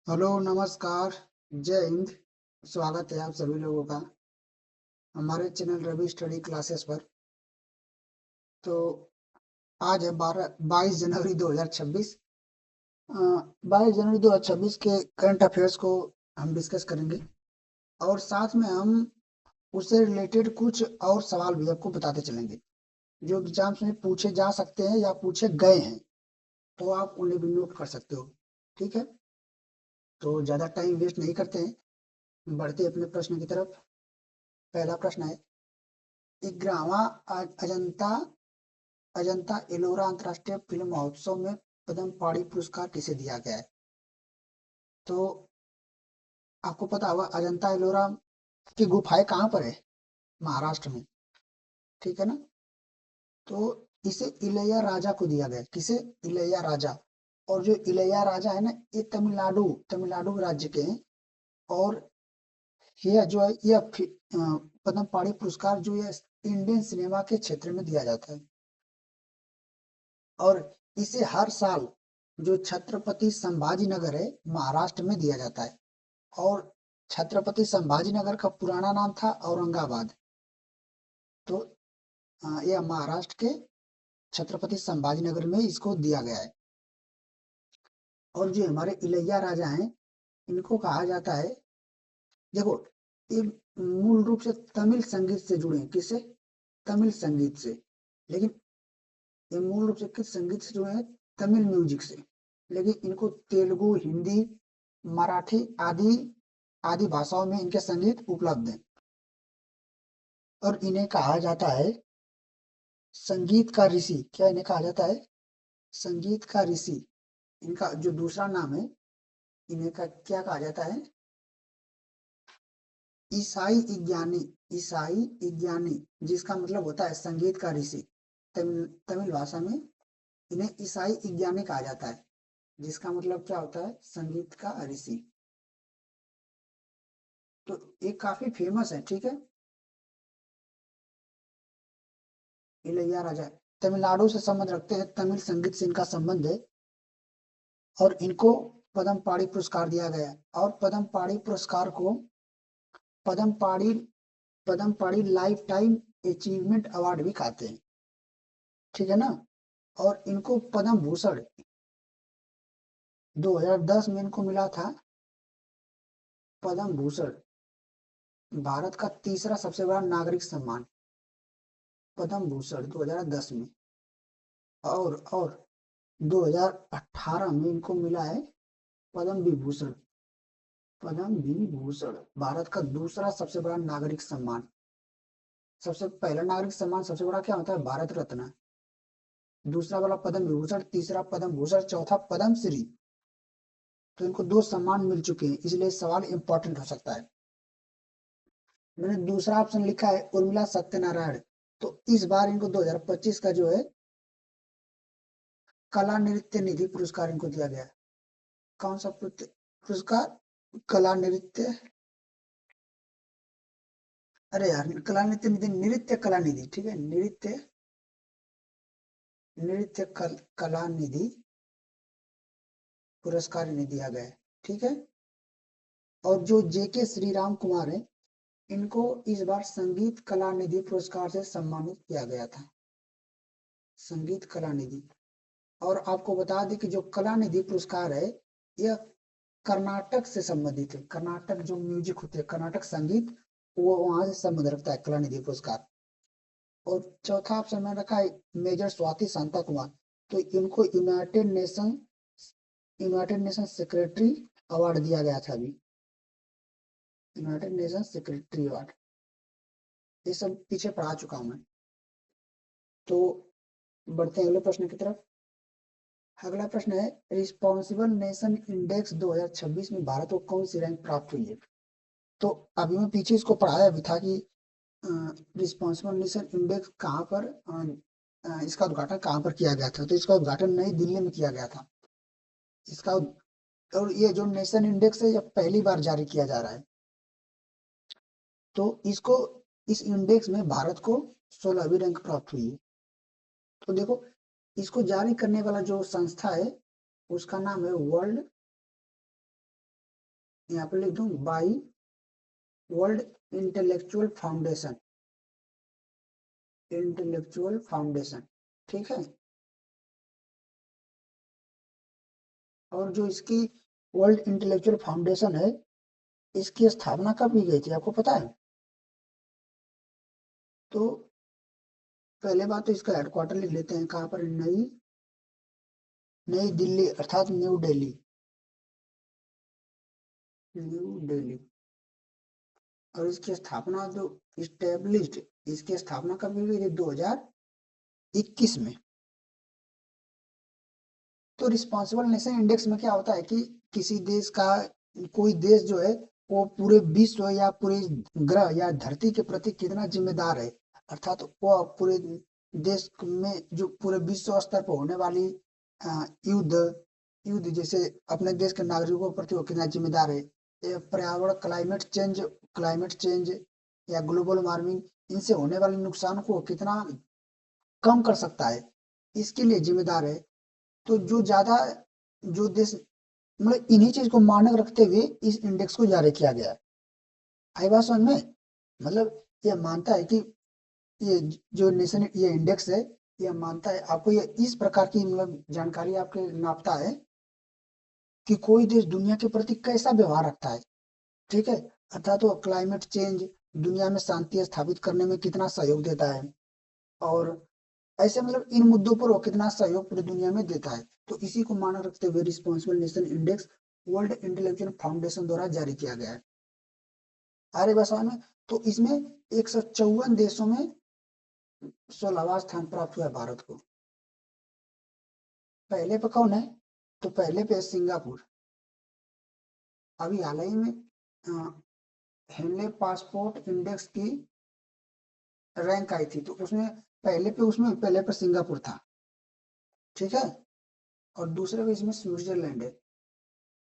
Hello, नमस्कार, जय हिंद। स्वागत है आप सभी लोगों का हमारे चैनल रवि स्टडी क्लासेस पर। तो आज है 22 जनवरी 2026। 22 जनवरी 2026 के करंट अफेयर्स को हम डिस्कस करेंगे और साथ में हम उससे रिलेटेड कुछ और सवाल भी आपको बताते चलेंगे जो एग्जाम्स में पूछे जा सकते हैं या पूछे गए हैं। तो आप उन्हें भी नोट कर सकते हो। ठीक है, तो ज़्यादा टाइम वेस्ट नहीं करते हैं, बढ़ते अपने प्रश्न की तरफ। पहला प्रश्न है, 11वां अजंता अजंता एलोरा अंतर्राष्ट्रीय फिल्म महोत्सव में पद्म पाणी पुरस्कार किसे दिया गया है? तो आपको पता होगा अजंता एलोरा की गुफाएं कहाँ पर है? महाराष्ट्र में। ठीक है ना? तो इसे इलैया राजा को दिया गया है। किसे? इलैया राजा। और जो इलैया राजा है ना, ये तमिलनाडु तमिलनाडु राज्य के हैं। और यह जो है पद्म पाणी पुरस्कार जो है इंडियन सिनेमा के क्षेत्र में दिया जाता है। और इसे हर साल जो छत्रपति संभाजी नगर है महाराष्ट्र में दिया जाता है। और छत्रपति संभाजी नगर का पुराना नाम था औरंगाबाद। तो यह महाराष्ट्र के छत्रपति संभाजी नगर में इसको दिया गया है। और जो हमारे इलैया राजा हैं, इनको कहा जाता है, देखो, ये मूल रूप से तमिल संगीत से जुड़े हैं। किससे? तमिल संगीत से। लेकिन ये मूल रूप से किस संगीत से जुड़े हैं? तमिल म्यूजिक से। लेकिन इनको तेलुगु, हिंदी, मराठी आदि आदि भाषाओं में इनके संगीत उपलब्ध हैं। और इन्हें कहा जाता है संगीत का ऋषि। क्या इन्हें कहा जाता है? संगीत का ऋषि। इनका जो दूसरा नाम है, इन्हें का क्या कहा जाता है? ईसाई विज्ञानी। ईसाई विज्ञानी, जिसका मतलब होता है संगीत का ऋषि। तमिल भाषा में इन्हें ईसाई विज्ञानी कहा जाता है, जिसका मतलब क्या होता है? संगीत का ऋषि। तो ये काफी फेमस है। ठीक है, इलैया राजा तमिलनाडु से संबंध रखते हैं, तमिल संगीत से इनका संबंध है। और इनको पद्म पाणी पुरस्कार दिया गया। और पद्म पाणी पुरस्कार को पद्म पाणी पद्म पाणी लाइफ टाइम अचीवमेंट अवार्ड भी कहते हैं। ठीक है ना? और इनको पद्म भूषण 2010 में इनको मिला था। पद्म भूषण भारत का तीसरा सबसे बड़ा नागरिक सम्मान, पद्म भूषण 2010 में। और 2018 में इनको मिला है पद्म विभूषण। पद्म विभूषण भारत का दूसरा सबसे बड़ा नागरिक सम्मान। सबसे पहला नागरिक सम्मान सबसे बड़ा क्या होता है? भारत रत्न। दूसरा वाला पद्म विभूषण, तीसरा पद्म भूषण, चौथा पद्म श्री। तो इनको दो सम्मान मिल चुके हैं, इसलिए सवाल इंपॉर्टेंट हो सकता है। मैंने दूसरा ऑप्शन लिखा है उर्मिला सत्यनारायण। तो इस बार इनको 2025 का जो है कला नृत्य निधि पुरस्कार इनको दिया गया है। कौन सा पुरस्कार? कला नृत्य, अरे यार, कला नृत्य निधि, नृत्य कला निधि। ठीक है, नृत्य कला निधि पुरस्कार इन्हें दिया गया है। ठीक है। और जो जेके श्री राम कुमार है, इनको इस बार संगीत कला निधि पुरस्कार से सम्मानित किया गया था। संगीत कला निधि। और आपको बता दें कि जो कला निधि पुरस्कार है, यह कर्नाटक से संबंधित है। कर्नाटक जो म्यूजिक होते हैं, कर्नाटक संगीत, वो वहां से संबंध रखता है कला निधि पुरस्कार। और चौथा ऑप्शन में रखा है मेजर स्वाति शांता कुमार। तो इनको यूनाइटेड नेशन सेक्रेटरी अवार्ड दिया गया था अभी। यूनाइटेड नेशन सेक्रेटरी अवार्ड, ये सब पीछे पढ़ा चुका हूं मैं। तो बढ़ते हैं अगले प्रश्न की तरफ। अगला प्रश्न है, रिस्पॉन्सिबल नेशन इंडेक्स 2026 में भारत को कौन सी रैंक प्राप्त हुई है? तो अभी मैं पीछे इसको पढ़ाया भी था कि रिस्पॉन्सिबल नेशन इंडेक्स कहाँ पर इसका उद्घाटन कहाँ पर किया गया था? तो इसका उद्घाटन नई दिल्ली में किया गया था। इसका और ये जो नेशन इंडेक्स है, ये पहली बार जारी किया जा रहा है। तो इसको इस इंडेक्स में भारत को 16वीं रैंक प्राप्त हुई है। तो देखो, इसको जारी करने वाला जो संस्था है, उसका नाम है यहाँ पे लिख दूं by world intellectual foundation, intellectual foundation, ठीक है। और जो इसकी वर्ल्ड इंटेलेक्चुअल फाउंडेशन है, इसकी स्थापना कब की गई थी आपको पता है? तो पहले बात तो इसका हेडक्वार्टर लिख लेते हैं, कहाँ पर? नई नई दिल्ली अर्थात न्यू दिल्ली, न्यू दिल्ली। और इसकी स्थापना जो इस्टेब्लिश्ड, इसकी स्थापना कब की गई थी? 2021 में। तो रिस्पॉन्सिबल नेशन इंडेक्स में क्या होता है कि किसी देश का, कोई देश जो है वो पूरे विश्व या पूरे ग्रह या धरती के प्रति कितना जिम्मेदार है, अर्थात वो पूरे देश में जो पूरे विश्व स्तर पर होने वाली युद्ध युद्ध जैसे अपने देश के नागरिकों के प्रति वो कितना जिम्मेदार है, पर्यावरण, क्लाइमेट चेंज या ग्लोबल वार्मिंग, इनसे होने वाले नुकसान को कितना कम कर सकता है, इसके लिए जिम्मेदार है। तो जो ज्यादा, जो देश, मतलब इन्हीं चीज को मानक रखते हुए इस इंडेक्स को जारी किया गया है। आई बात समझ में? मतलब ये मानता है कि ये जो नेशन, ये इंडेक्स है, ये मानता है आपको, ये इस प्रकार की मतलब जानकारी आपके नापता है कि कोई देश दुनिया के प्रति कैसा व्यवहार रखता है, ठीक है। अर्थात वो क्लाइमेट चेंज, दुनिया में शांति स्थापित करने में कितना सहयोग देता है, और ऐसे मतलब इन मुद्दों पर वो कितना सहयोग पूरी दुनिया में देता है। तो इसी को मानक रखते हुए responsible nation index world intellectual foundation द्वारा जारी किया गया है। आर्य भाषा में तो इसमें 154 देशों में 16वां स्थान प्राप्त हुआ है भारत को। पहले पे कौन है? तो पहले पे है सिंगापुर। अभी हाल ही में हेनले पासपोर्ट इंडेक्स की रैंक आई थी, तो उसमें पहले पे सिंगापुर था, ठीक है। और दूसरे पे इसमें स्विट्जरलैंड है।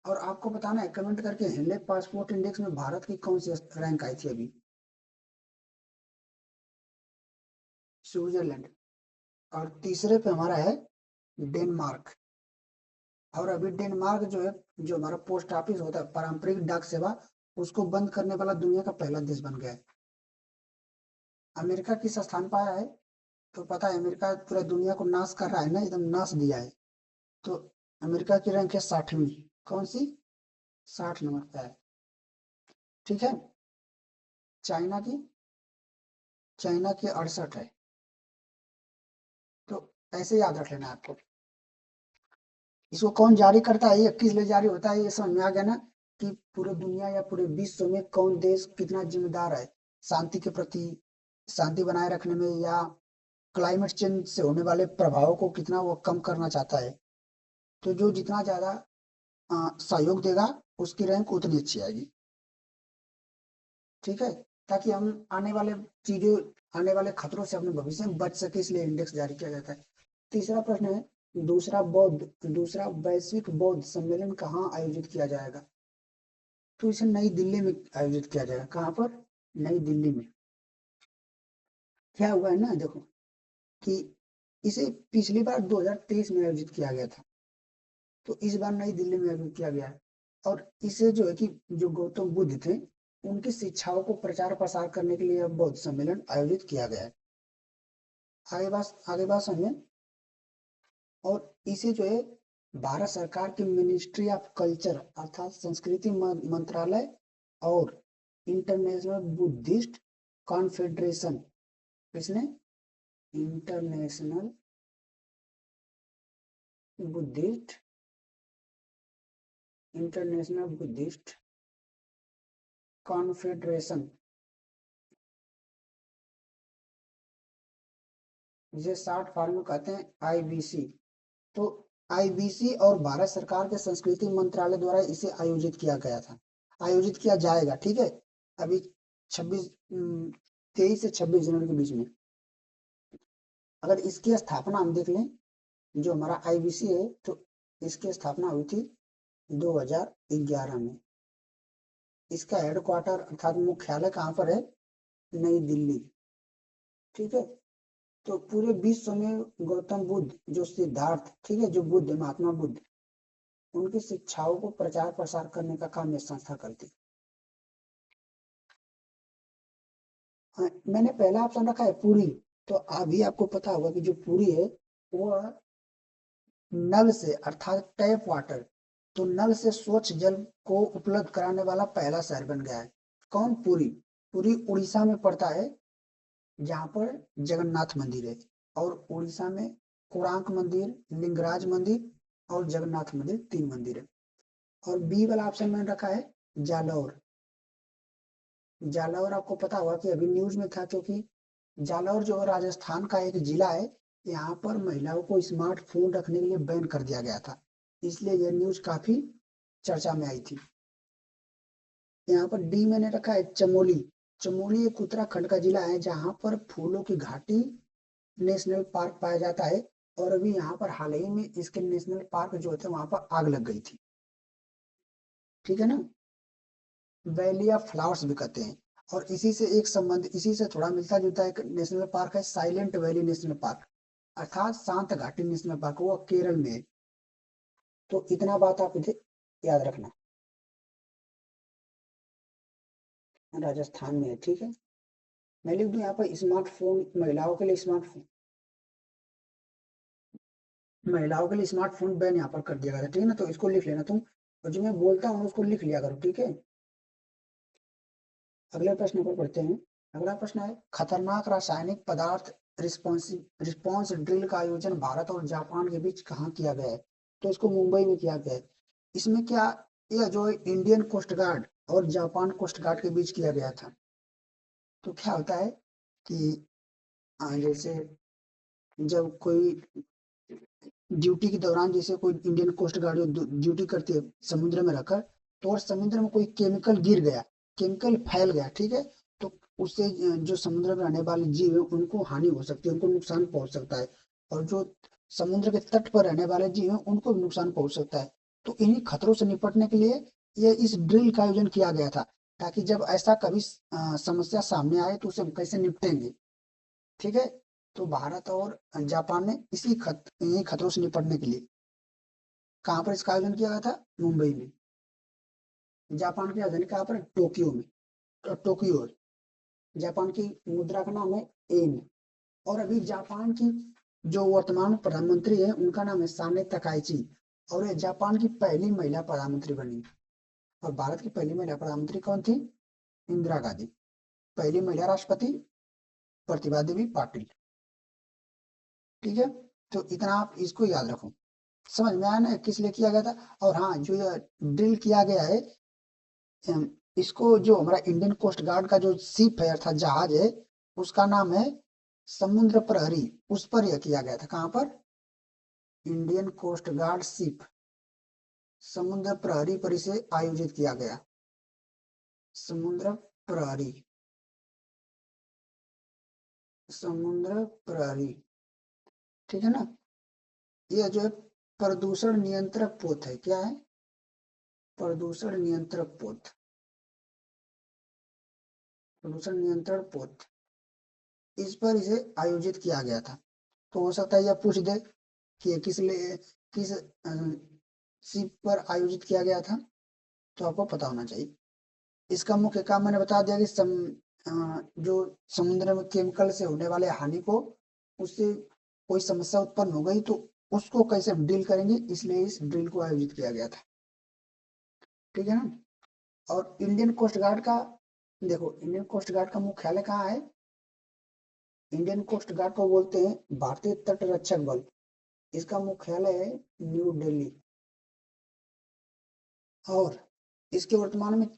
और आपको बताना है कमेंट करके, हेनले पासपोर्ट इंडेक्स में भारत की कौन सी रैंक आई थी अभी? स्विट्जरलैंड। और तीसरे पे हमारा है डेनमार्क। और अभी डेनमार्क जो है, जो हमारा पोस्ट ऑफिस होता है, पारंपरिक डाक सेवा, उसको बंद करने वाला दुनिया का पहला देश बन गया है। अमेरिका किस स्थान पर आया है? तो पता है, अमेरिका पूरा दुनिया को नाश कर रहा है ना, एकदम नाश दिया है। तो अमेरिका की रैंक है 60वीं। कौन सी? 60 नंबर पे है, ठीक है। चाइना की, चाइना की 68 है। तो ऐसे याद रख लेना आपको। इसको कौन जारी करता है, ये किस लिए जारी होता है, ये समझ में आ गया ना, कि पूरे दुनिया या पूरे विश्व में कौन देश कितना जिम्मेदार है शांति के प्रति, शांति बनाए रखने में, या क्लाइमेट चेंज से होने वाले प्रभावों को कितना वो कम करना चाहता है। तो जो जितना ज्यादा सहयोग देगा, उसकी रैंक उतनी अच्छी आएगी, ठीक है। ताकि हम आने वाले चीजों, आने वाले खतरों से अपने भविष्य में बच सके, इसलिए इंडेक्स जारी किया जाता है। तीसरा प्रश्न है, दूसरा वैश्विक बौद्ध सम्मेलन कहाँ आयोजित किया जाएगा? तो इसे नई दिल्ली में आयोजित किया जाएगा। कहाँ पर? नई दिल्ली में। क्या हुआ है ना, देखो कि इसे पिछली बार 2023 में आयोजित किया गया था, तो इस बार नई दिल्ली में आयोजित किया गया है। और इसे जो है कि जो गौतम बुद्ध थे, उनकी शिक्षाओं को प्रचार प्रसार करने के लिए यह बौद्ध सम्मेलन आयोजित किया गया है। आगे बात समझे। और इसे जो है भारत सरकार की मिनिस्ट्री ऑफ कल्चर अर्थात संस्कृति मंत्रालय और इंटरनेशनल बुद्धिस्ट कॉन्फेडरेशन, इसने international Buddhist international Buddhist confederation, जिसे शॉर्ट फॉर्म में कहते हैं आईबीसी। तो आईबीसी और भारत सरकार के संस्कृति मंत्रालय द्वारा इसे आयोजित किया गया था, आयोजित किया जाएगा, ठीक है। अभी 23 से 26 जनवरी के बीच में। अगर इसकी स्थापना हम देख लें, जो हमारा आईबीसी है, तो इसकी स्थापना हुई थी 2011 में। इसका हेडक्वार्टर अर्थात मुख्यालय कहाँ पर है? नई दिल्ली, ठीक है। तो पूरे विश्व में गौतम बुद्ध जो सिद्धार्थ, ठीक है, जो बुद्ध, महात्मा बुद्ध, उनकी शिक्षाओं को प्रचार प्रसार करने का काम ये संस्था करती। हाँ, मैंने पहला ऑप्शन रखा है पुरी। तो अभी आपको पता होगा कि जो पुरी है वो नल से अर्थात टैप वाटर, तो नल से स्वच्छ जल को उपलब्ध कराने वाला पहला शहर बन गया है। कौन? पुरी। पुरी उड़ीसा में पड़ता है, जहाँ पर जगन्नाथ मंदिर है। और उड़ीसा में कोणार्क मंदिर, लिंगराज मंदिर और जगन्नाथ मंदिर, 3 मंदिर है। और बी वाला ऑप्शन मैंने रखा है जालौर। जालौर आपको पता होगा कि अभी न्यूज में था, क्योंकि जालौर जो राजस्थान का एक जिला है, यहाँ पर महिलाओं को स्मार्टफोन रखने के लिए बैन कर दिया गया था, इसलिए यह न्यूज काफी चर्चा में आई थी। यहाँ पर डी मैंने रखा है चमोली। चमोली एक उत्तराखंड का जिला है, जहाँ पर फूलों की घाटी नेशनल पार्क पाया जाता है। और अभी यहाँ पर हाल ही में इसके नेशनल पार्क जो थे वहां पर आग लग गई थी। ठीक है ना? वैली ऑफ फ्लावर्स भी कहते हैं। और इसी से एक संबंध, इसी से थोड़ा मिलता जुलता एक नेशनल पार्क है साइलेंट वैली नेशनल पार्क, अर्थात शांत घाटी नेशनल पार्क, वो केरल में है। तो इतना बात आप इधर याद रखना, राजस्थान में है। ठीक है, मैं लिख दूं यहाँ पर स्मार्टफोन महिलाओं के लिए, स्मार्टफोन बैन यहाँ पर कर दिया गया था। ठीक है ना? तो इसको लिख लेना तुम, और जो मैं बोलता हूँ उसको लिख लिया करो। ठीक है, अगले प्रश्न पर पढ़ते हैं। अगला प्रश्न है खतरनाक रासायनिक पदार्थ रिस्पॉन्स ड्रिल का आयोजन भारत और जापान के बीच कहाँ किया गया है? तो इसको मुंबई में किया गया है। इसमें क्या, यह जो इंडियन कोस्ट गार्ड और जापान कोस्ट गार्ड के बीच किया गया था। तो क्या होता है कि जैसे जब कोई ड्यूटी के दौरान, जैसे कोई इंडियन कोस्ट गार्ड ड्यूटी करती है समुद्र में रहकर, तो और समुद्र में कोई केमिकल गिर गया, केमिकल फैल गया, ठीक है, तो उससे जो समुद्र में रहने वाले जीव है उनको हानि हो सकती है, उनको नुकसान पहुंच सकता है। और जो समुद्र के तट पर रहने वाले जीव है उनको भी नुकसान पहुंच सकता है। तो इन्हीं खतरों से निपटने के लिए ये इस ड्रिल का आयोजन किया गया था, ताकि जब ऐसा कभी समस्या सामने आए तो उसे हम कैसे निपटेंगे। ठीक है, तो भारत और जापान ने इन्हीं खतरों से निपटने के लिए कहाँ पर इसका आयोजन किया गया था? मुंबई में। जापान की राजधानी कहाँ पर? टोक्यो में। तो टोक्यो, जापान की मुद्रा का नाम है एन। और अभी जापान की जो वर्तमान प्रधानमंत्री है उनका नाम है साने तकाइची, और ये जापान की पहली महिला प्रधानमंत्री बनी। और भारत की पहली महिला प्रधानमंत्री कौन थी? इंदिरा गांधी। पहली महिला राष्ट्रपति प्रतिभा देवी पाटिल। ठीक है, तो इतना आप इसको याद रखो। समझ में आया ना किस लिए किया गया था? और हाँ, जो ये ड्रिल किया गया है, इसको जो हमारा इंडियन कोस्ट गार्ड का जो शिप है अर्थात जहाज है, उसका नाम है समुद्र प्रहरी। उस पर यह किया गया था। कहाँ पर? इंडियन कोस्ट गार्ड शिप समुद्र प्रहरी पर इसे आयोजित किया गया। समुद्र प्रहरी, समुद्र प्रहरी। ठीक है ना? यह जो है प्रदूषण नियंत्रक पोत है। क्या है? प्रदूषण नियंत्रक पोत, प्रदूषण नियंत्रण पोत, इस पर इसे आयोजित किया गया था। तो हो सकता है यह पूछ दे कि किस लिए, किस शिप पर आयोजित किया गया था, तो आपको पता होना चाहिए। इसका मुख्य काम मैंने बता दिया कि जो समुद्र में केमिकल से होने वाले हानि को, उससे कोई समस्या उत्पन्न हो गई तो उसको कैसे हम डील करेंगे, इसलिए इस ड्रिल को आयोजित किया गया था। ठीक है ना? और इंडियन कोस्ट गार्ड का, देखो इंडियन कोस्ट गार्ड का मुख्यालय कहाँ है? इंडियन कोस्ट गार्ड को बोलते हैं भारतीय तट रक्षक बल। इसका मुख्यालय है न्यू दिल्ली। और इसके वर्तमान में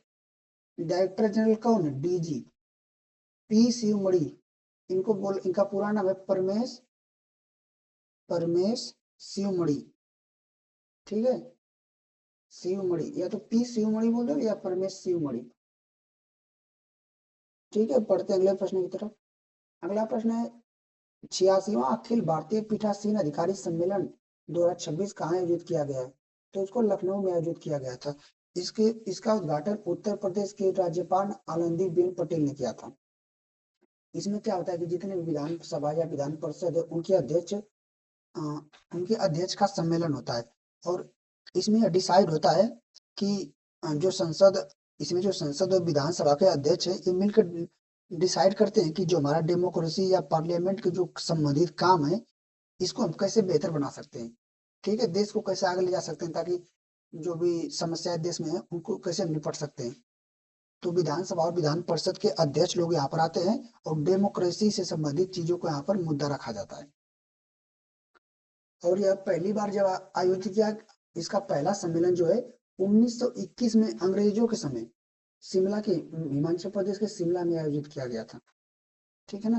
डायरेक्टर जनरल कौन है? DG P Sivamani. इनका पूरा नाम है परमेश परमेश शिवमणि। ठीक है, शिवमणि, या तो पी शिवमणि बोल दो या परमेश शिवमणि। ठीक है, पढ़ते हैं अगले प्रश्न की तरफ। अगला प्रश्न है 86वां अखिल भारतीय पीठासीन अधिकारी सम्मेलन 2026 कहाँ आयोजित किया गया है? तो इसको लखनऊ में आयोजित किया गया था। इसका उद्घाटन उत्तर प्रदेश के राज्यपाल आनंदीबेन पटेल ने किया था। इसमें क्या होता है कि जितने भी विधानसभा या विधान परिषद है उनके अध्यक्ष का सम्मेलन होता है। और इसमें डिसाइड होता है कि जो संसद इसमें जो संसद और विधानसभा के अध्यक्ष है ये मिलकर डिसाइड करते हैं कि जो हमारा डेमोक्रेसी या पार्लियामेंट के जो संबंधित काम है इसको हम कैसे बेहतर बना सकते हैं। ठीक है, देश को कैसे आगे ले जा सकते हैं ताकि जो भी समस्याएं देश में है उनको कैसे हम निपट सकते हैं। तो विधानसभा और विधान परिषद के अध्यक्ष लोग यहाँ पर आते हैं और डेमोक्रेसी से संबंधित चीजों को यहाँ पर मुद्दा रखा जाता है। और यह पहली बार जब आयोजित किया, इसका पहला सम्मेलन जो है 1921 में अंग्रेजों के समय शिमला के हिमाचल प्रदेश के शिमला में आयोजित किया गया था। ठीक है ना।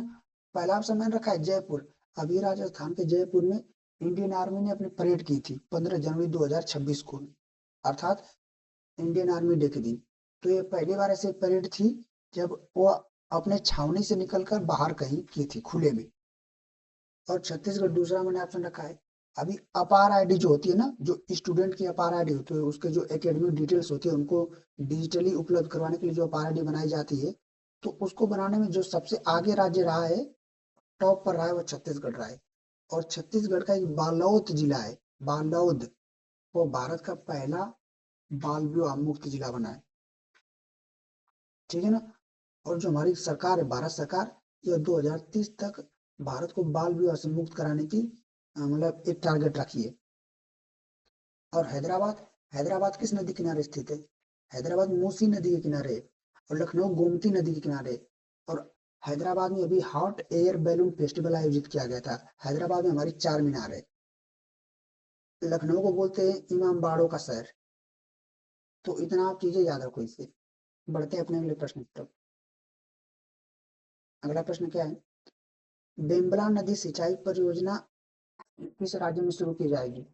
पहला सम्मेलन रखा है जयपुर। अभी राजस्थान के जयपुर में इंडियन आर्मी ने अपनी परेड की थी 15 जनवरी 2026 को, अर्थात इंडियन आर्मी डे के दिन। तो ये पहली बार ऐसी परेड थी जब वो अपने छावनी से निकलकर बाहर कहीं की थी खुले में। और छत्तीसगढ़ दूसरा मैंने ऑप्शन रखा है। अभी अपार आईडी जो होती है ना, जो स्टूडेंट की अपार आईडी होती है उसके जो एकेडमिक डिटेल्स होती है उनको डिजिटली उपलब्ध करवाने के लिए जो अपार आईडी बनाई जाती है, तो उसको बनाने में जो सबसे आगे राज्य रहा है, टॉप पर रहा है, वो छत्तीसगढ़ रहा है। और छत्तीसगढ़ का एक बालोद जिला है, बालोद, वो भारत का पहला बाल विवाह मुक्त जिला बना है। ठीक है ना। और जो हमारी सरकार है, भारत सरकार, यह 2030 तक भारत को बाल विवाह से मुक्त कराने की मतलब एक टारगेट रखी है। और हैदराबाद, हैदराबाद किस नदी किनारे स्थित है? हैदराबाद मूसी नदी के किनारे है। और लखनऊ गोमती नदी के किनारे है। और हैदराबाद में अभी हॉट एयर बैलून फेस्टिवल आयोजित किया गया था। हैदराबाद में हमारी चार मीनार है। लखनऊ को बोलते हैं इमाम बाड़ों का शहर। तो इतना आप चीजें याद रखो इससे। बढ़ते हैं अपने अगले प्रश्न की तरफ। अगला प्रश्न क्या है? बेम्बला नदी सिंचाई परियोजना किस राज्य में शुरू की जाएगी?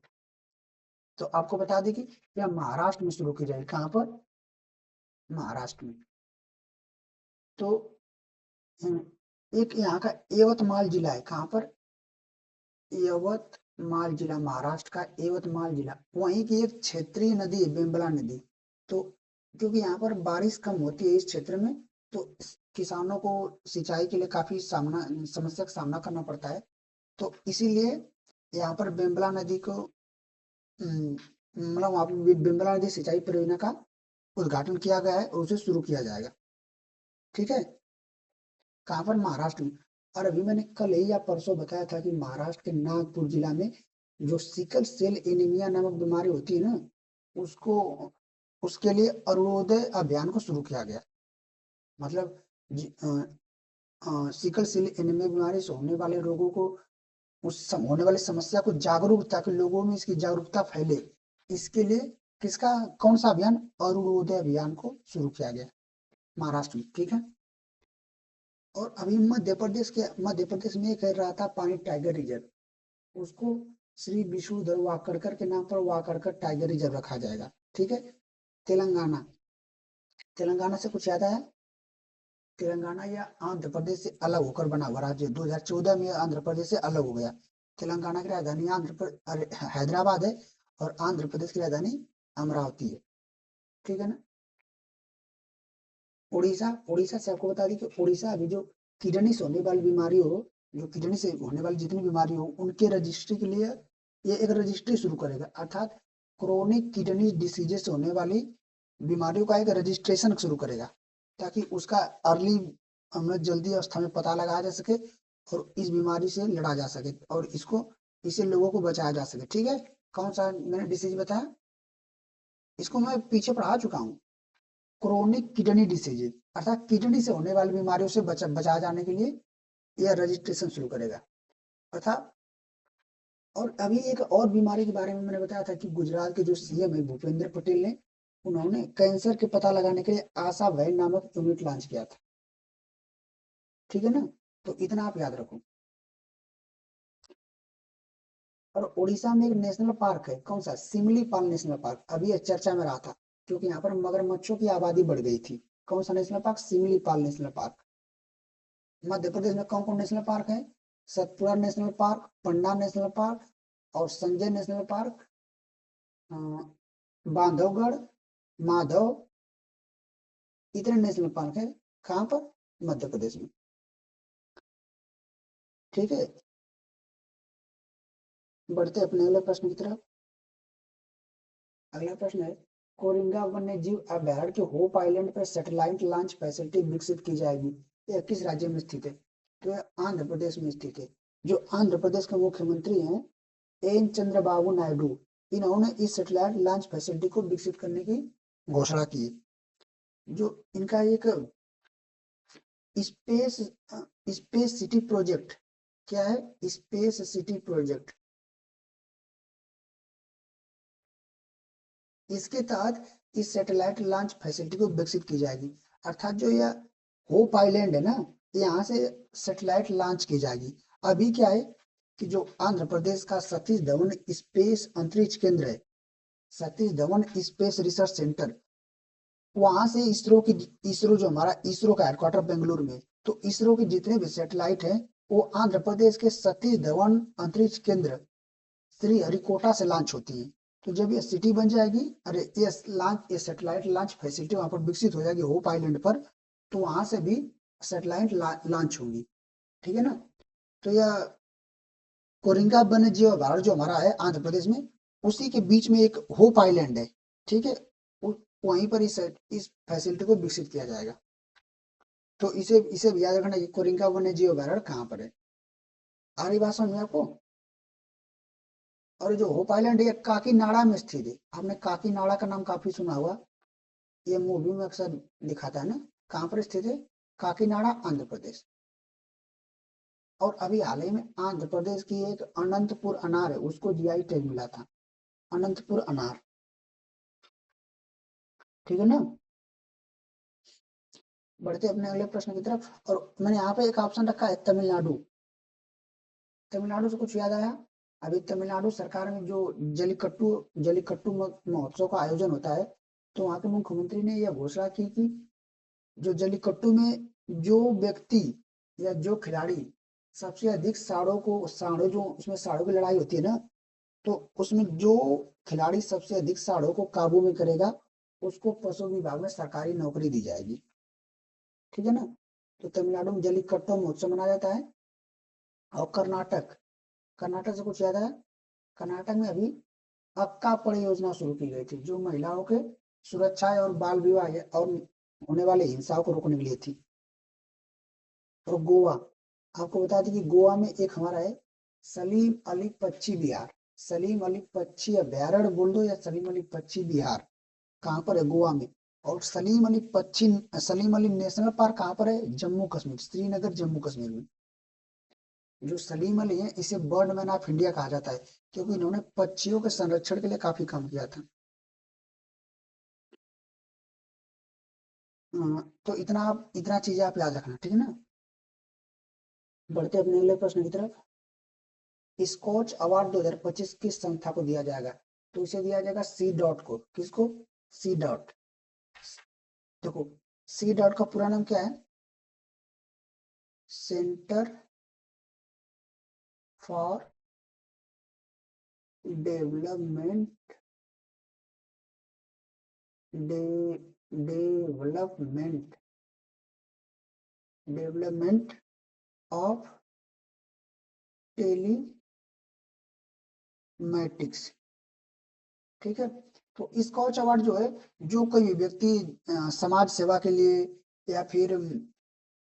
तो आपको बता दें कि यह महाराष्ट्र में शुरू की जाएगी। कहाँ पर? महाराष्ट्र में। तो एक यहाँ का यवतमाल जिला है। कहाँ पर? यवतमाल जिला, महाराष्ट्र का यवतमाल जिला। वहीं की एक क्षेत्रीय नदी है बेम्बला नदी। तो क्योंकि यहाँ पर बारिश कम होती है इस क्षेत्र में, तो किसानों को सिंचाई के लिए काफी समस्या का सामना करना पड़ता है। तो इसीलिए यहाँ पर बेम्बला नदी को मतलब वहाँ पे बेम्बला नदी सिंचाई परियोजना का उद्घाटन किया गया है और उसे शुरू किया जाएगा। ठीक है। कहाँ पर? महाराष्ट्र में। और अभी मैंने कल ही या परसों बताया था कि महाराष्ट्र के नागपुर जिला में जो सिकल सेल एनीमिया नामक बीमारी होती है ना, उसको उसके लिए अरुणोदय अभियान को शुरू किया गया। मतलब सिकल सेल एनीमिया बीमारी से होने वाले रोगों को, होने वाली समस्या को जागरूक, ताकि लोगों में इसकी जागरूकता फैले, इसके लिए किसका, कौन सा अभियान? अरुणोदय अभियान को शुरू किया गया महाराष्ट्र में। ठीक है। और अभी मध्य प्रदेश में कह रहा था पानी टाइगर रिजर्व, उसको श्री विष्णुधर वाकड़कर के नाम पर वाकड़कर टाइगर रिजर्व रखा जाएगा। ठीक है। तेलंगाना, तेलंगाना से कुछ याद आया? तेलंगाना या आंध्र प्रदेश से अलग होकर बना हुआ राज्य 2014 में आंध्र प्रदेश से अलग हो गया। तेलंगाना की राजधानी हैदराबाद है और आंध्र प्रदेश की राजधानी अमरावती है। ठीक है ना। उड़ीसा, उड़ीसा से आपको बता दी कि उड़ीसा अभी जो किडनी से होने वाली बीमारी हो, जो किडनी से होने वाली जितनी बीमारी हो उनके रजिस्ट्री के लिए ये एक रजिस्ट्री शुरू करेगा, अर्थात क्रोनिक किडनी डिसीजेस से होने वाली बीमारियों का एक रजिस्ट्रेशन शुरू करेगा, ताकि उसका अर्ली हमें जल्दी अवस्था में पता लगाया जा सके और इस बीमारी से लड़ा जा सके और इससे लोगों को बचाया जा सके। ठीक है। कौन सा मैंने डिसीज बताया? इसको मैं पीछे पढ़ा चुका हूँ। क्रोनिक किडनी डिसीज, अर्थात किडनी से होने वाली बीमारियों से बचाए जाने के लिए यह रजिस्ट्रेशन शुरू करेगा। अर्थात और अभी एक और बीमारी के बारे में मैंने बताया था कि गुजरात के जो सीएम है भूपेंद्र पटेल ने, उन्होंने कैंसर के पता लगाने के लिए आशा वैन नामक यूनिट लॉन्च किया था। ठीक है ना। तो इतना आप याद रखो। और उड़ीसा में एक नेशनल पार्क है, कौन सा? सिमलीपाल नेशनल पार्क, अभी यह चर्चा में रहा था क्योंकि यहाँ पर मगरमच्छों की आबादी बढ़ गई थी। कौन सा national park? Similipal national park. Madhya Pradesh में कौन कौन नेशनल पार्क है? Satpura national park, Panna national park और संजय नेशनल पार्क, बांधवगढ़, माधव, इतने नेशनल पार्क है। कहाँ पर? मध्य प्रदेश में। ठीक है। बढ़ते अपने अगले प्रश्न की तरफ। अगला प्रश्न है, कोरिंगा वन्यजीव अभयारण्य के होप आइलैंड पर सैटेलाइट लॉन्च फैसिलिटी विकसित की जाएगी। यह किस राज्य में स्थित है? तो यह आंध्र प्रदेश में स्थित है। जो आंध्र प्रदेश के मुख्यमंत्री हैं एन चंद्रबाबू नायडू, इन्होंने इस सैटेलाइट लॉन्च फैसिलिटी को विकसित करने की घोषणा की। जो इनका एक स्पेस स्पेस सिटी प्रोजेक्ट, क्या है? Space city project. इसके तहत इस सैटेलाइट लॉन्च फैसिलिटी को विकसित की जाएगी। अर्थात जो यह होप आइलैंड है ना, यहाँ से सैटेलाइट लॉन्च की जाएगी। अभी क्या है कि जो आंध्र प्रदेश का सतीश धवन स्पेस अंतरिक्ष केंद्र है, Satish Dhawan space research centre, वहां से इसरो जो हमारा इसरो का हेडक्वार्टर बेंगलुरु में, तो इसरो के जितने भी सैटेलाइट हैं वो आंध्र प्रदेश के सतीश धवन अंतरिक्ष केंद्र श्री हरिकोटा से लॉन्च होती है। तो जब ये सिटी बन जाएगी, अरे ये सैटेलाइट लॉन्च फैसिलिटी वहां पर विकसित हो जाएगी होप आइलैंड पर, तो वहां से भी सैटेलाइट लॉन्च होंगी। ठीक है ना? तो यह कोरिंगा वन्य जीव अभयारण्य जो हमारा है आंध्र प्रदेश में, उसी के बीच में एक होप आइलैंड है। ठीक है, वहीं पर इस फैसिलिटी को विकसित किया जाएगा। तो इसे इसे भी याद रखना कि कोरिंगा वन्य जीव अभयारण्य कहाँ पर है। आ रही बात समझ में आपको? और जो होप आइलैंड है काकीनाडा में स्थित है। आपने काकीनाडा का नाम काफी सुना हुआ, ये मूवी में अक्सर दिखाता है ना। कहाँ पर स्थित है? काकीनाडा, आंध्र प्रदेश। और अभी हाल ही में आंध्र प्रदेश की एक अनंतपुर अनार है, उसको जीआई टैग मिला था, अनंतपुर अनार। ठीक है ना? बढ़ते अपने अगले प्रश्न की तरफ। और मैंने यहाँ पे एक ऑप्शन रखा है तमिलनाडु। तमिलनाडु से कुछ याद आया? अभी तमिलनाडु सरकार में जो जलीकट्टू जलीकट्टू महोत्सव का आयोजन होता है, तो वहाँ के मुख्यमंत्री ने यह घोषणा की कि जो जलीकट्टू में जो व्यक्ति या जो खिलाड़ी सबसे अधिक साड़ों जो उसमें साड़ों की लड़ाई होती है ना, तो उसमें जो खिलाड़ी सबसे अधिक साड़ों को काबू में करेगा, उसको पशु विभाग में सरकारी नौकरी दी जाएगी। ठीक है ना? तो तमिलनाडु में जलीकट्टू महोत्सव मनाया जाता है। और कर्नाटक से कुछ याद है? कर्नाटक में अभी अक्का परियोजना शुरू की गई थी, जो महिलाओं के सुरक्षा और बाल विवाह और होने वाले हिंसाओं को रोकने के लिए थी। और गोवा, आपको बता दें कि गोवा में एक हमारा है सलीम अली पक्षी विहार। सलीम अली पक्षी अभयारण्य बोल दो या सलीम अली पक्षी विहार, कहाँ पर है? गोवा में। और सलीम अली नेशनल पार्क कहाँ पर है? जम्मू कश्मीर, श्रीनगर, जम्मू कश्मीर में। जो सलीम अली है, इसे बर्ड मैन ऑफ इंडिया कहा जाता है, क्योंकि इन्होंने पक्षियों के संरक्षण के लिए काफी काम किया था। तो इतना चीजें आप याद रखना। ठीक है ना? बढ़ते अपने अगले प्रश्न की तरफ। स्कॉच अवार्ड 2025 किस संस्था को दिया जाएगा? तो इसे दिया जाएगा सी डॉट को। किसको? C dot. देखो, सी डॉट का पूरा नाम क्या है? Centre for development development development of telematics. ठीक है? तो स्कॉच अवार्ड जो है, जो कोई व्यक्ति समाज सेवा के लिए या फिर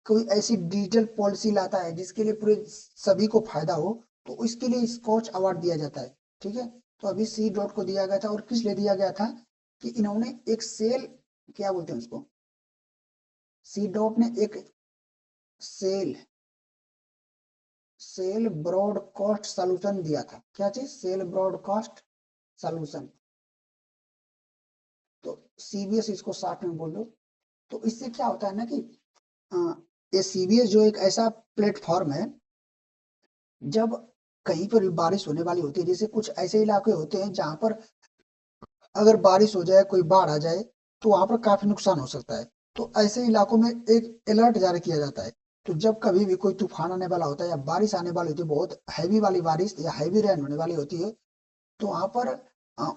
कोई ऐसी डिजिटल पॉलिसी लाता है जिसके लिए पूरे सभी को फायदा हो, तो इसके लिए स्कॉच अवार्ड दिया जाता है। ठीक है? तो अभी सी डॉट को दिया गया था, और किस लिए दिया गया था कि इन्होंने एक क्या बोलते हैं उसको, सी डॉट ने एक सेल सेल ब्रॉडकास्ट सॉल्यूशन दिया था। क्या चीज? Cell broadcast solution. तो सीबीएस इसको शॉर्ट में बोल दो। तो इससे क्या होता है ना कि ये सीबीएस जो एक ऐसा प्लेटफॉर्म है, जब कहीं पर बारिश होने वाली होती है, जैसे कुछ ऐसे इलाके होते हैं जहां पर अगर बारिश हो जाए, कोई बाढ़ आ जाए, तो वहां पर काफी नुकसान हो सकता है। तो ऐसे इलाकों में एक अलर्ट जारी किया जाता है। तो जब कभी भी कोई तूफान आने वाला होता है या बारिश आने वाली होती है, बहुत हैवी वाली बारिश या हैवी रेन होने वाली होती है, तो वहां पर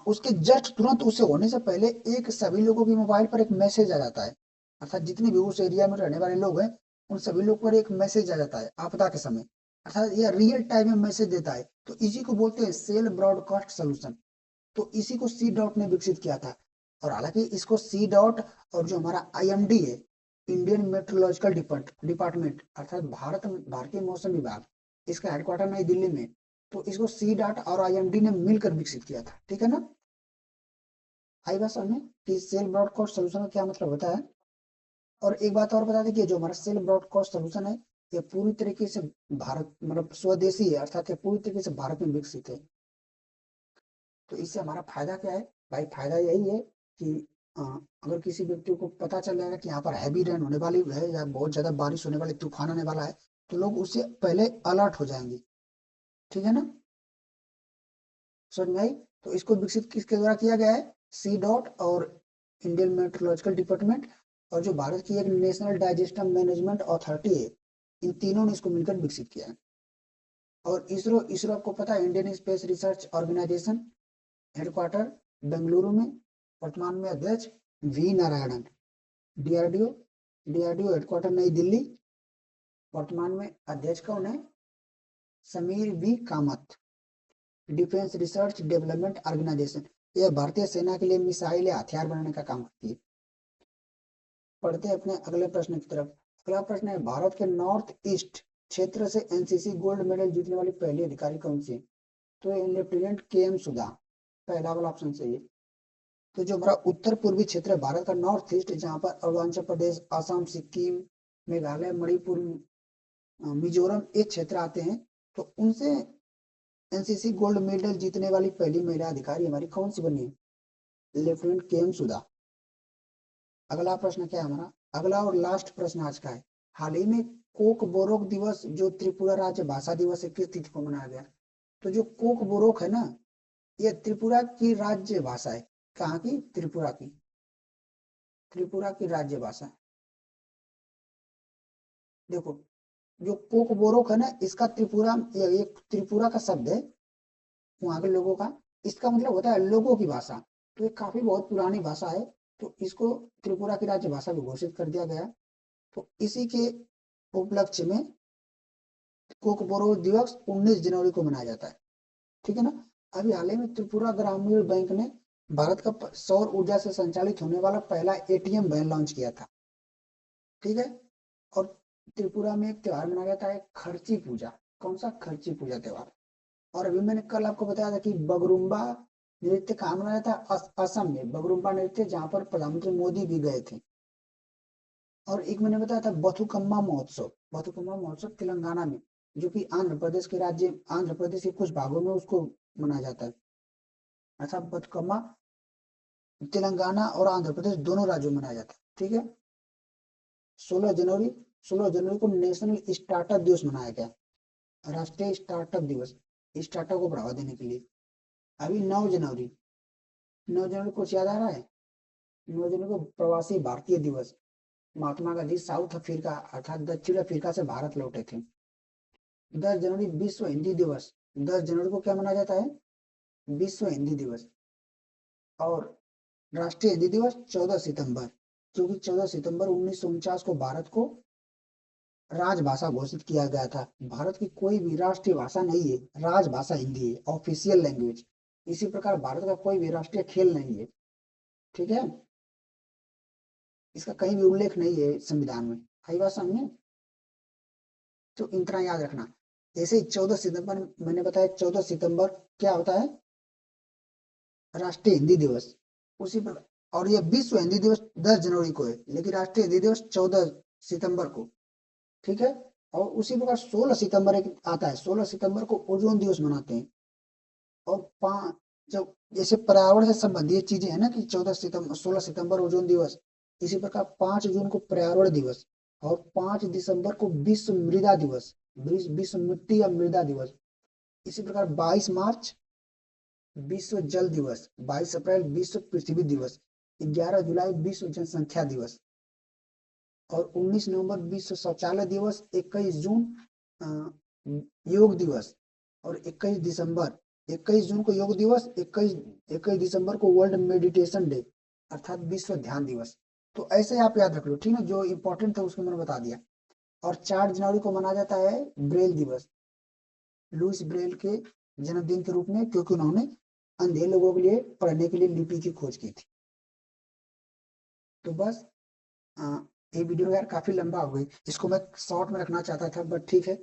उसके जस्ट तुरंत उसे होने से पहले एक सभी लोगों के मोबाइल पर एक मैसेज आ जाता है। अर्थात जितने भी उस एरिया में रहने वाले लोग हैं, उन सभी लोग पर एक मैसेज आ जाता है आपदा के समय। अर्थात यह रियल टाइम में मैसेज देता है। तो इसी को बोलते हैं सेल ब्रॉडकास्ट सोल्यूशन। तो इसी को सी डॉट ने विकसित किया था। और हालांकि इसको सी डॉट और जो हमारा आईएमडी है, इंडियन मेट्रोलॉजिकल डिपार्टमेंट अर्थात भारतीय मौसम विभाग, इसका हेडक्वार्टर नई दिल्ली में, तो इसको सी डॉट और आईएमडी ने मिलकर विकसित किया था। ठीक है ना। आई बात समझ में कि सेल ब्रॉडकास्ट सोल्यूशन का क्या मतलब होता है। और एक बात और बता दें कि जो हमारा सेल ब्रॉडकास्ट सोल्यूशन है, ये पूरी तरीके से भारत मतलब स्वदेशी है, अर्थात ये पूरी तरीके से भारत में विकसित है। तो इससे हमारा फायदा क्या है भाई? फायदा यही है कि अगर किसी व्यक्ति को पता चल जाएगा कि यहाँ पर हैवी रेन होने वाली है या बहुत ज्यादा बारिश होने वाली, तूफान आने वाला है, तो लोग उससे पहले अलर्ट हो जाएंगे। ठीक है ना, समझ में आई। तो इसको विकसित किसके द्वारा किया गया है? सी डॉट और इंडियन मेट्रोलॉजिकल डिपार्टमेंट, और जो भारत की एक नेशनल डाइजेस्टर मैनेजमेंट अथॉरिटी है, इन तीनों ने इसको मिलकर विकसित किया है। और इसरो इसरो आपको पता है Indian space research organisation, headquarter Bengaluru में, वर्तमान में अध्यक्ष V Narayanan. DRDO DRDO headquarter New Delhi, वर्तमान में अध्यक्ष कौन है? Sameer V Kamat. Defence research development organisation, यह भारतीय सेना के लिए मिसाइल या हथियार बनाने का काम करती है। पढ़ते हैं अपने अगले प्रश्न की तरफ। अगला प्रश्न है, भारत के नॉर्थ ईस्ट क्षेत्र से एनसीसी गोल्ड मेडल जीतने वाली पहली अधिकारी कौन सी? तो लेफ्टिनेंट के एम सुधा, पहला वाला ऑप्शन सही है। तो जो हमारा उत्तर पूर्वी क्षेत्र है भारत का, नॉर्थ ईस्ट, जहाँ पर अरुणाचल प्रदेश, असम, सिक्किम, मेघालय, मणिपुर, मिजोरम ये क्षेत्र आते हैं, तो उनसे एनसीसी गोल्ड मेडल जीतने वाली पहली महिला अधिकारी हमारी कौन सी बनी है? लेफ्टिनेंट के एम सुधा। अगला प्रश्न क्या है हमारा? अगला और लास्ट प्रश्न आज का है, हाल ही में कोक बोरोक दिवस जो त्रिपुरा राज्य भाषा दिवस है, किस तिथि को मनाया गया? तो जो कोक बोरोक है ना, ये त्रिपुरा की राज्य भाषा है। कहाँ की? त्रिपुरा की। त्रिपुरा की राज्य भाषा है। देखो, जो कोक बोरोक है ना, इसका त्रिपुरा, ये एक त्रिपुरा का शब्द है वहां के लोगों का, इसका मतलब होता है लोगों की भाषा। तो ये काफी बहुत पुरानी भाषा है, तो इसको त्रिपुरा की राज्य भाषा भी घोषित कर दिया गया। तो इसी के उपलक्ष्य में कोकबोरो दिवस 19 जनवरी को मनाया जाता है। ठीक है ना। अभी हाल ही में त्रिपुरा ग्रामीण बैंक ने भारत का सौर ऊर्जा से संचालित होने वाला पहला एटीएम वैन लॉन्च किया था। ठीक है। और त्रिपुरा में एक त्योहार मनाया जाता है खर्ची पूजा। कौन सा? खर्ची पूजा त्योहार। और अभी मैंने कल आपको बताया था कि बगरुम्बा नृत्य कहाँ मनाया था? असम में बगरुम्बा नृत्य, जहाँ पर प्रधानमंत्री मोदी भी गए थे। और एक मैंने बताया था बथुकम्मा महोत्सव, बथुकम्मा महोत्सव तेलंगाना में, जो कि आंध्र प्रदेश के राज्य, आंध्र प्रदेश के कुछ भागों में उसको मनाया जाता है। अच्छा, बथुकम्मा तेलंगाना और आंध्र प्रदेश दोनों राज्यों में मनाया जाता है। ठीक है। 16 जनवरी, 16 जनवरी को नेशनल स्टार्टअप दिवस मनाया गया, राष्ट्रीय स्टार्टअप दिवस, स्टार्टअप को बढ़ावा देने के लिए। अभी 9 जनवरी, 9 जनवरी को याद आ रहा है? 9 जनवरी को प्रवासी भारतीय दिवस, महात्मा गांधी साउथ अफ्रीका अर्थात दक्षिण अफ्रीका से भारत लौटे थे। 10 जनवरी विश्व हिंदी दिवस, 10 जनवरी को क्या मनाया जाता है? विश्व हिंदी दिवस। और राष्ट्रीय हिंदी दिवस 14 सितंबर, क्योंकि 14 सितंबर 1949 को भारत को राजभाषा घोषित किया गया था। भारत की कोई भी राष्ट्रीय भाषा नहीं है, राजभाषा हिंदी है, ऑफिशियल लैंग्वेज। इसी प्रकार भारत का कोई भी राष्ट्रीय खेल नहीं है। ठीक है। इसका कहीं भी उल्लेख नहीं है संविधान में। आई बात समझे? तो इतना याद रखना। जैसे ही 14 सितंबर, मैंने बताया 14 सितंबर क्या होता है? राष्ट्रीय हिंदी दिवस। उसी पर, और ये विश्व हिंदी दिवस 10 जनवरी को है, लेकिन राष्ट्रीय हिंदी दिवस 14 सितंबर को। ठीक है। और उसी प्रकार 16 सितंबर एक आता है, 16 सितंबर को ओजोन दिवस मनाते हैं। और पांच, जब जैसे पर्यावरण से संबंधित चीजें है ना, कि 14 सितंबर, 16 सितंबर ओजोन दिवस, इसी प्रकार 5 जून को पर्यावरण दिवस, और 5 दिसंबर को विश्व मृदा दिवस, विश्व मिट्टी या मृदा दिवस। इसी प्रकार 22 मार्च विश्व जल दिवस, 22 अप्रैल विश्व पृथ्वी दिवस, 11 जुलाई विश्व जनसंख्या दिवस, और 19 नवंबर विश्व शौचालय दिवस, 21 जून योग दिवस, और 21 जून को योग दिवस, 21 दिसंबर को वर्ल्ड मेडिटेशन डे अर्थात विश्व ध्यान दिवस। तो ऐसे आप याद रख लो। ठीक है, जो इंपॉर्टेंट था उसको मैंने बता दिया। और 4 जनवरी को मनाया जाता है ब्रेल दिवस, लुइस ब्रेल के जन्मदिन के रूप में, क्योंकि उन्होंने अंधे लोगों के लिए पढ़ने के लिए लिपि की खोज की थी। तो बस ये वीडियो यार काफी लंबा हो गई, इसको मैं शॉर्ट में रखना चाहता था, बट ठीक है।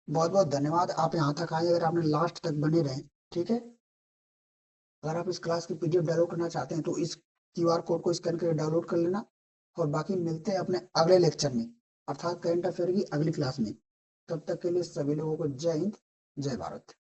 बहुत बहुत धन्यवाद, आप यहाँ तक आए, अगर आपने लास्ट तक बने रहे। ठीक है, अगर आप इस क्लास की पीडीएफ डाउनलोड करना चाहते हैं तो इस क्यूआर कोड को स्कैन करके डाउनलोड कर लेना। और बाकी मिलते हैं अपने अगले लेक्चर में, अर्थात करंट अफेयर की अगली क्लास में। तब तक के लिए सभी लोगों को जय हिंद, जय भारत।